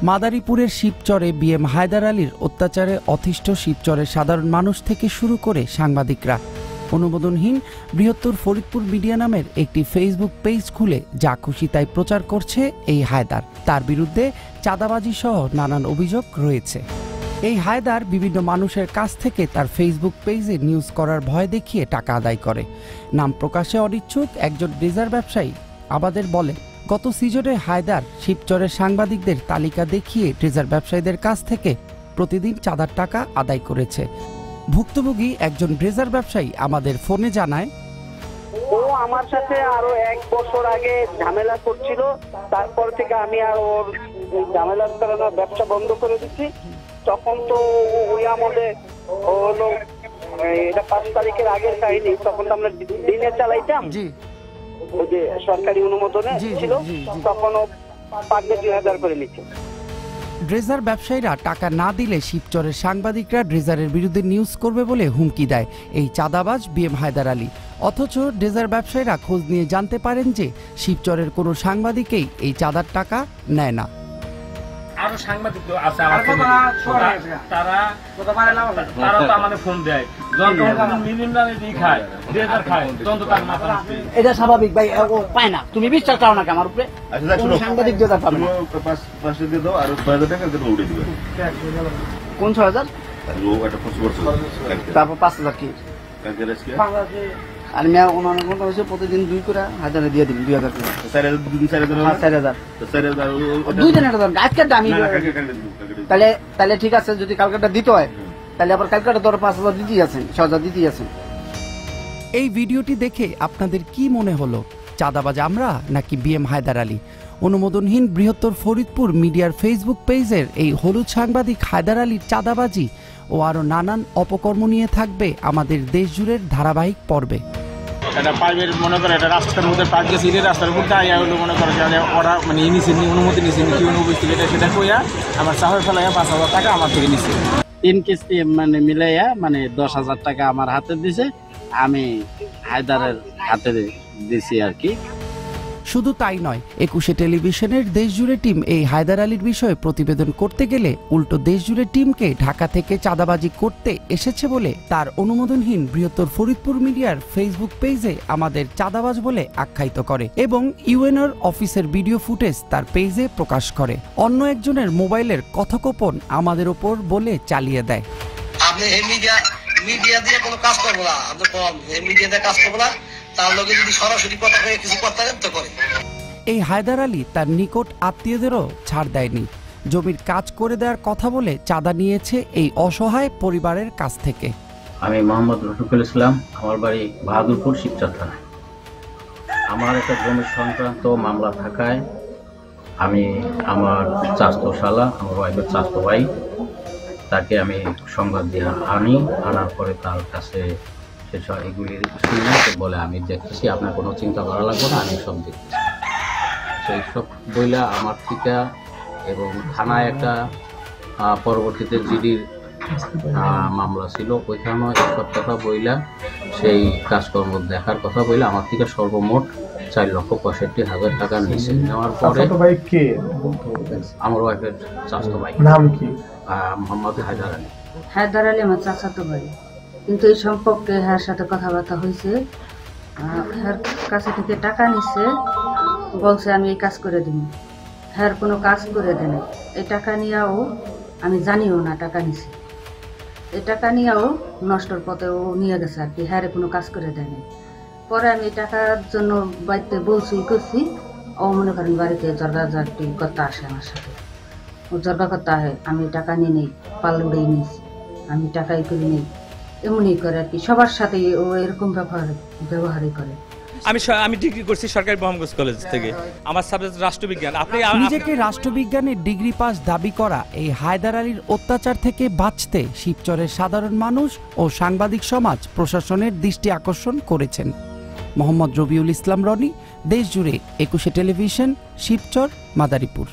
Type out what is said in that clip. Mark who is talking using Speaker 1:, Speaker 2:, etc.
Speaker 1: মাদারীপুরের শিবচরে বিএম হায়দার আলীর অত্যাচারে অতিষ্ঠ শিবচরের সাধারণ মানুষ থেকে শুরু করে সাংবাদিকরা অনুমোদনহীন বৃহত্তর ফরিদপুর মিডিয়া নামের একটি ফেসবুক পেজ খুলে যা খুশি তাই প্রচার করছে এই হায়দার। তার বিরুদ্ধে চাঁদাবাজি সহ নানান অভিযোগ রয়েছে। এই হায়দার বিভিন্ন মানুষের কাছ থেকে তার ফেসবুক পেজে নিউজ করার ভয় দেখিয়ে টাকা আদায় করে। নাম প্রকাশে অনিচ্ছুক একজন ড্রেজার ব্যবসায়ী আমাদের বলে, গত সিজনে হায়দার শিবচরের সাংবাদিকদের তালিকা দেখিয়ে ড্রেজার ব্যবসায়ীদের কাছ থেকে প্রতিদিন চাঁদার টাকা আদায় করেছে। ভুক্তভোগী একজন ড্রেজার ব্যবসায়ী আমাদের ফোনে জানায়,
Speaker 2: ও আমার সাথে আরো 1 বছর আগে ঝামেলা করছিল, তারপর থেকে আমি আর ওর ঝামেলার কারণে ব্যবসা বন্ধ করে দিচ্ছি। তখন তো ওই আমলে হলো এটা 5 তারিখের আগের কাহিনী, তখন তো আমরা দিনে চালাইতাম, ওই যে সরকারি অনুমোদনে ছিল, তখন ও 5,000 করে নিচ্ছে।
Speaker 1: ড্রেজার ব্যবসায়ীরা টাকা না দিলে শিবচরের সাংবাদিকরা ড্রেজারের বিরুদ্ধে নিউজ করবে বলে হুমকি দেয় এই চাঁদাবাজ বিএম হায়দার আলী। অথচ ড্রেজার ব্যবসায়ীরা খোঁজ নিয়ে জানতে পারেন যে শিবচরের কোনো সাংবাদিকেই এই চাঁদার টাকা নেয় না।
Speaker 3: আরো সাংবাদিক আছে তারা তো আমাদের ফোন দেয়,
Speaker 4: এটা স্বাভাবিক ভাই, ও পায় না, তুমি বিশ্বাস করো না আমার উপরে। সাংবাদিক কোন 6,000 তারপর 5,000 কি আর মেয়া ওনার মতো হয়েছে প্রতিদিন 2 করে হাজারে দিয়ে দিন 2,000 করে 4,000 2 দিনের আজকের দামি। তাহলে ঠিক আছে, যদি কালকেটা দিতে হয় তাহলে আবার কালকেটা ধরো 5,000 দিতেই আছেন, 6,000 দিতেই আছেন।
Speaker 1: এই ভিডিওটি দেখে আপনাদের কি মনে হলো? চাঁদাবাজ আমরা নাকি বিএম হায়দার আলী? অনুমোদনহীন বৃহত্তর ফরিদপুর মিডিয়ার ফেসবুক পেজের এই হলুদ সাংবাদিক হায়দার আলীর চাঁদাবাজি ও আরো নানান অপকর্ম নিয়ে থাকবে আমাদের দেশ জুড়ের ধারাবাহিক পর্বে।
Speaker 3: এটা প্রাইভেট মনে করে, এটা রাস্তার মধ্যে পার্ক গেছে, রাস্তার মধ্যে আইয়া হলো মনে করে ওরা মানে অনুমতি নিয়েছে কি অনুমতি সেটা কইয়া আমার চাহর ফেলাইয়া 5,000 টাকা আমার থেকে নিচ্ছে।
Speaker 4: 3 কিস্তি মানে মিলাইয়া মানে 10,000 টাকা আমার হাতে দিছে, আমি হায়দারের হাতে দিছি আর কি।
Speaker 1: শুধু তাই নয়, 21 টেলিভিশনের দেশজুড়ে টিম এই হায়দার আলীর বিষয়ে প্রতিবেদন করতে গেলে উল্টো দেশজুড়ে টিমকে ঢাকা থেকে চাঁদাবাজি করতে এসেছে বলে তার অনুমোদনহীন বৃহত্তর ফরিদপুর মিডিয়ার ফেসবুক পেজে আমাদের চাঁদাবাজ বলে আখ্যায়িত করে এবং ইউএনওর অফিসের ভিডিও ফুটেজ তার পেজে প্রকাশ করে। অন্য একজনের মোবাইলের কথোপকথন আমাদের ওপর বলে চালিয়ে দেয়,
Speaker 5: আপনি এই মিডিয়া দিয়ে কোনো কাজ করবো না, আপনি মিডিয়া দিয়ে কাজ করবো না, তার লগে যদি সরাসরি কথা হয়ে কিছু কথা তো করে।
Speaker 1: এই হায়দার আলী তার নিকট আত্মীয়দেরও ছাড় দেয়নি। জমির কাজ করে দেওয়ার কথা বলে চাঁদা নিয়েছে এই অসহায় পরিবারের কাছ থেকে।
Speaker 6: আমি মোহাম্মদ রফিকুল ইসলাম, আমার বাড়ি বাহাদুরপুর শিবচর থানায়। আমার একটা জমি সংক্রান্ত মামলা থাকায় আমি আমার চাচাতো শালা, আমার ওয়াইফের চাচাতো ভাই, তাকে আমি সংবাদ দিয়ে আনার পরে তার কাছে সেসব এগুলি শুনে বলে আমি দেখতেছি, আপনার কোনো চিন্তা করা লাগবে না, আমি সব দেখতেছি। তো এইসব বইলা আমার থেকে এবং থানায় একটা পরবর্তীতে জিডির মামলা ছিল, ওইখানেও এইসব কথা বইলা সেই কাজকর্ম দেখার কথা বইলা আমার থেকে সর্বমোট 4,65,000 টাকা নিয়েছে। নেওয়ার পরে আমার ওয়াইফের চাচাতো ভাই, নাম কি? মোহাম্মদ হায়দার আলী।
Speaker 7: হায়দার আলী আমার চাচাতো ভাই, কিন্তু এই সম্পর্কে হ্যার সাথে কথাবার্তা হয়েছে, হ্যার কাছে থেকে টাকা নিচ্ছে, বলছে আমি এই কাজ করে দিব। হ্যার কোনো কাজ করে দেয় না। এই টাকা নিয়েও আমি জানিও না টাকা নিছে, এই টাকা নিয়েও নষ্টর পথে ও নিয়ে গেছে আর কি, হ্যারে কোনো কাজ করে দেয় না। পরে আমি এই টাকার জন্য বাড়িতে বলছি করছি, ও মনে করেন বাড়িতে জর্গাজাটি করতে আসে আমার সাথে, ও জর্গা করতে আসে, আমি টাকা নিয়ে নেই, পাল উড়েই নিয়েছি, আমি টাকাই করে নেই, এমনই করে আর কি। সবার সাথে ও এরকম ব্যবহারই করে।
Speaker 8: আমি ডিগ্রি করছি সরকারি মোহাম্মদগঞ্জ কলেজ থেকে, আমার সাবজেক্ট রাষ্ট্রবিজ্ঞান।
Speaker 1: নিজেকে রাষ্ট্রবিজ্ঞানের ডিগ্রি পাস দাবি করা এই হায়দার আলীর অত্যাচার থেকে বাঁচতে শিবচরের সাধারণ মানুষ ও সাংবাদিক সমাজ প্রশাসনের দৃষ্টি আকর্ষণ করেছেন। মোহাম্মদ রবিউল ইসলাম রনি, দেশজুড়ে 21 টেলিভিশন, শিবচর, মাদারীপুর।